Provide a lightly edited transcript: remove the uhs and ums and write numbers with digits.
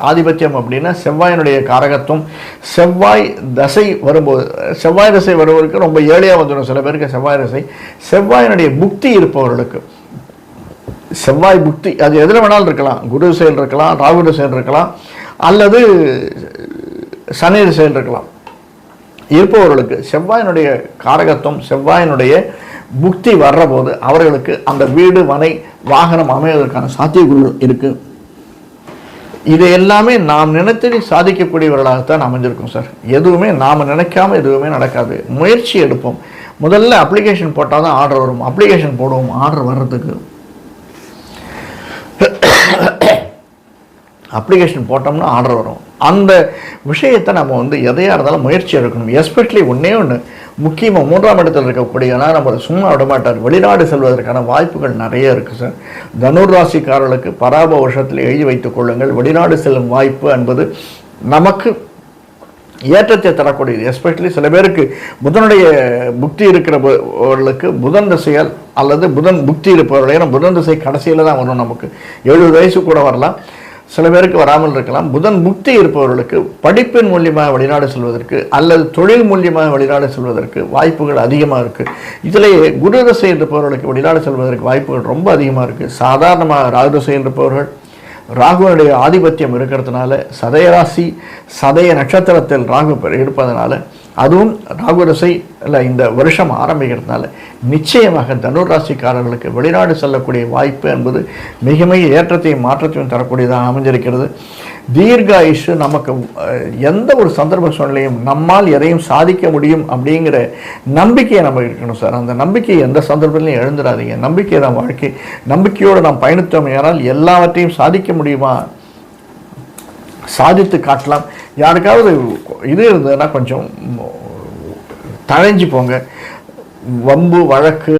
ஆதிபத்தியம் அப்படின்னா செவ்வாயினுடைய காரகத்துவம். செவ்வாய் தசை வரும்போது, செவ்வாய் தசை வருவதற்கு ரொம்ப ஏழையாக வந்துடும் சில பேருக்கு செவ்வாய் தசை. செவ்வாயினுடைய புக்தி இருப்பவர்களுக்கு, செவ்வாய் புக்தி அது எதில் வேணாலும் இருக்கலாம், குரு திசையில் இருக்கலாம், ராகு திசையில் இருக்கலாம், அல்லது சனி திசையில் இருக்கலாம். இருப்பவர்களுக்கு செவ்வாயினுடைய காரகத்துவம், செவ்வாயினுடைய புக்தி வர்ற போது அவர்களுக்கு அந்த வீடு மனை வாகனம் அமைவதற்கான சாத்தியக்கூறுகள் இருக்கு. இது எல்லாமே நாம் நினைத்ததை சாதிக்கக்கூடியவர்களாகத்தான் அமைஞ்சிருக்கும் சார். எதுவுமே நாம் நினைக்காம எதுவுமே நடக்காது. முயற்சி எடுப்போம். முதல்ல அப்ளிகேஷன் போட்டால் தான் ஆர்டர் வரும். அப்ளிகேஷன் போடுவோம், ஆர்டர் வர்றதுக்கு அப்ளிகேஷன் போட்டோம்னா ஆர்டர் வரும். அந்த விஷயத்தை நம்ம எதையாக இருந்தாலும் முயற்சி எடுக்கணும். எஸ்பெஷலி ஒன்றே ஒன்று முக்கியமாக 3ஆம் இடத்தில் இருக்கக்கூடியனா நம்ம சும்மா விடமாட்டார். வெளிநாடு செல்வதற்கான வாய்ப்புகள் நிறைய இருக்குது சார். தனுர் ராசிக்காரர்களுக்கு பராப வருஷத்தில் எழுதி வைத்துக் கொள்ளுங்கள். வெளிநாடு செல்லும் வாய்ப்பு என்பது நமக்கு ஏற்றத்தை தரக்கூடியது. எஸ்பெஷலி சில பேருக்கு புதனுடைய புக்தி இருக்கிறவர்களுக்கு புதன் திசையால் அல்லது புதன் புக்தி இருப்பவர்கள், ஏன்னா புதன் திசை கடைசியில் தான் வரும். நமக்கு 70 வயசு கூட வரலாம், சில பேருக்கு வராமல் இருக்கலாம். புதன் புக்தி இருப்பவர்களுக்கு படிப்பின் மூலியமாக வெளிநாடு செல்வதற்கு அல்லது தொழில் மூலியமாக வெளிநாடு செல்வதற்கு வாய்ப்புகள் அதிகமாக இருக்குது. இதிலேயே குரு தசை இருப்பவர்களுக்கு வெளிநாடு செல்வதற்கு வாய்ப்புகள் ரொம்ப அதிகமாக இருக்குது. சாதாரணமாக ராகு தசை இருப்பவர்கள், ராகுனுடைய ஆதிபத்தியம் இருக்கிறதுனால, சதயராசி சதய நட்சத்திரத்தில் ராகு இருப்பதனால, அதுவும் ராகு தசை இல்லை இந்த வருஷம் ஆரம்பிக்கிறதுனால நிச்சயமாக தனுர் ராசிக்காரர்களுக்கு வெளிநாடு செல்லக்கூடிய வாய்ப்பு என்பது மிக மிக ஏற்றத்தையும் மாற்றத்தையும் தரக்கூடியதாக அமைஞ்சிருக்கிறது. தீர்காயுஷு நமக்கு எந்த ஒரு சந்தர்ப்ப சூழ்நிலையும் நம்மால் எதையும் சாதிக்க முடியும் அப்படிங்கிற நம்பிக்கையை நம்ம இருக்கணும் சார். அந்த நம்பிக்கையை எந்த சந்தர்ப்பத்திலையும் எழுந்துடாதீங்க. நம்பிக்கை தான் வாழ்க்கை. நம்பிக்கையோடு நாம் பயணித்தோம் ஏனால் எல்லாவற்றையும் சாதிக்க முடியுமா, சாதித்து காட்டலாம். யாருக்காவது இது இருந்ததுன்னா கொஞ்சம் தழைஞ்சு போங்க. வம்பு வழக்கு